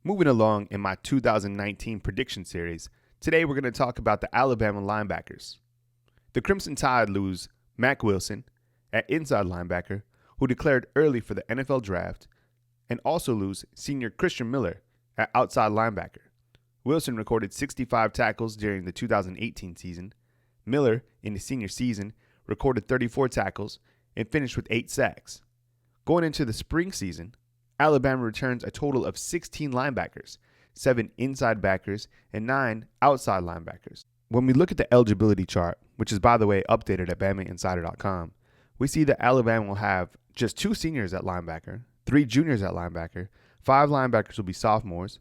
Moving along in my 2019 prediction series, today we're going to talk about the Alabama linebackers. The Crimson Tide lose Mack Wilson at inside linebacker, who declared early for the NFL draft, and also lose senior Christian Miller at outside linebacker. Wilson recorded 65 tackles during the 2018 season. Miller, in the senior season, recorded 34 tackles and finished with 8 sacks. Going into the spring season, Alabama returns a total of 16 linebackers, 7 inside backers, and 9 outside linebackers. When we look at the eligibility chart, which is by the way updated at BamaInsider.com, we see that Alabama will have just 2 seniors at linebacker, 3 juniors at linebacker, 5 linebackers will be sophomores,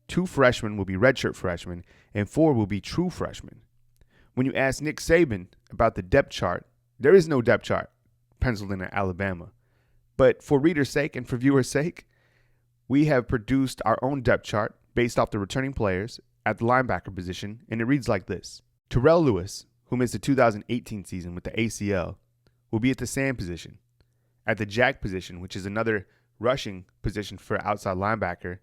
2 freshmen will be redshirt freshmen, and 4 will be true freshmen. When you ask Nick Saban about the depth chart, there is no depth chart penciled in at Alabama. But for readers' sake and for viewers' sake, we have produced our own depth chart based off the returning players at the linebacker position, and it reads like this. Terrell Lewis, who missed the 2018 season with the ACL, will be at the Sam position. At the Jack position, which is another rushing position for outside linebacker,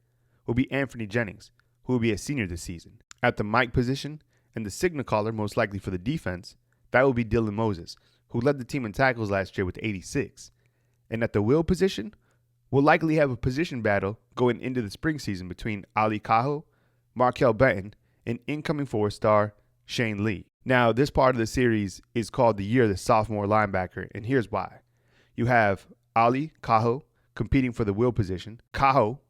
will be Anthony Jennings, who will be a senior this season. At the Mike position, and the signal caller most likely for the defense, that will be Dylan Moses, who led the team in tackles last year with 86. And at the will position, we'll likely have a position battle going into the spring season between Ali Kaho, Markail Benton, and incoming 4-star Shane Lee. Now, this part of the series is called the Year of the Sophomore Linebacker, and here's why. You have Ali Kaho competing for the will position. Kaho,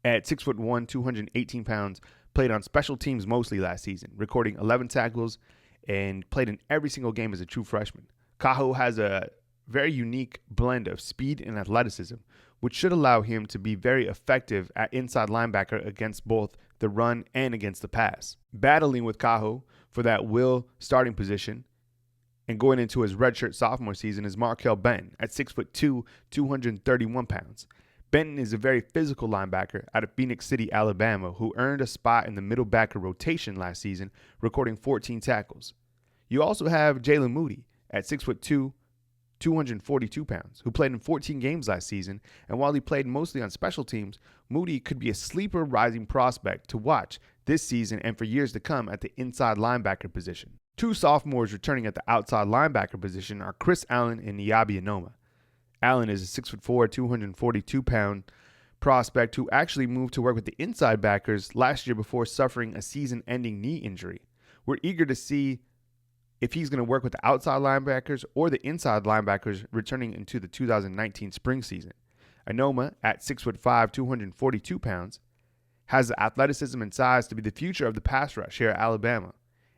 at 6'1", 218 pounds, played on special teams mostly last season, recording 11 tackles and played in every single game as a true freshman. Kaho has a very unique blend of speed and athleticism, which should allow him to be very effective at inside linebacker against both the run and against the pass. Battling with Kaho for that will starting position and going into his redshirt sophomore season is Markail Benton at 6'2", 231 pounds. Benton is a very physical linebacker out of Phoenix City, Alabama, who earned a spot in the middle backer rotation last season, recording 14 tackles. You also have Jalen Moody at 6'2", 242 pounds, who played in 14 games last season, and while he played mostly on special teams, Moody could be a sleeper rising prospect to watch this season and for years to come at the inside linebacker position. 2 sophomores returning at the outside linebacker position are Chris Allen and Eyabi Anoma. Allen is a 6'4", 242-pound prospect who actually moved to work with the inside backers last year before suffering a season-ending knee injury. We're eager to see if he's going to work with the outside linebackers or the inside linebackers returning into the 2019 spring season. Anoma, at 6'5", 242 pounds, has the athleticism and size to be the future of the pass rush here at Alabama,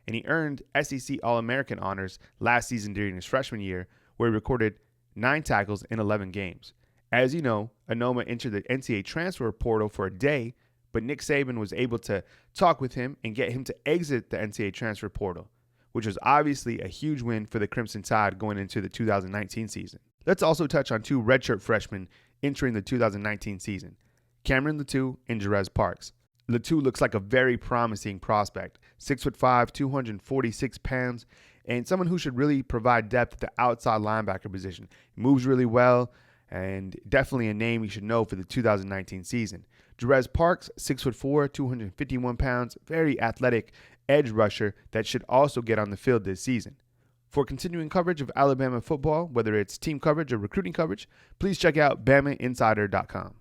and he earned SEC All-American honors last season during his freshman year, where he recorded 9 tackles in 11 games. As you know, Anoma entered the NCAA transfer portal for a day, but Nick Saban was able to talk with him and get him to exit the NCAA transfer portal, which was obviously a huge win for the Crimson Tide going into the 2019 season. Let's also touch on 2 redshirt freshmen entering the 2019 season, Cameron Latu and Jerez Parks. Latu looks like a very promising prospect, 6'5", 246 pounds, and someone who should really provide depth at the outside linebacker position. He moves really well, and definitely a name you should know for the 2019 season. Jerez Parks, 6'4", 251 pounds, very athletic edge rusher that should also get on the field this season. For continuing coverage of Alabama football, whether it's team coverage or recruiting coverage, please check out BamaInsider.com.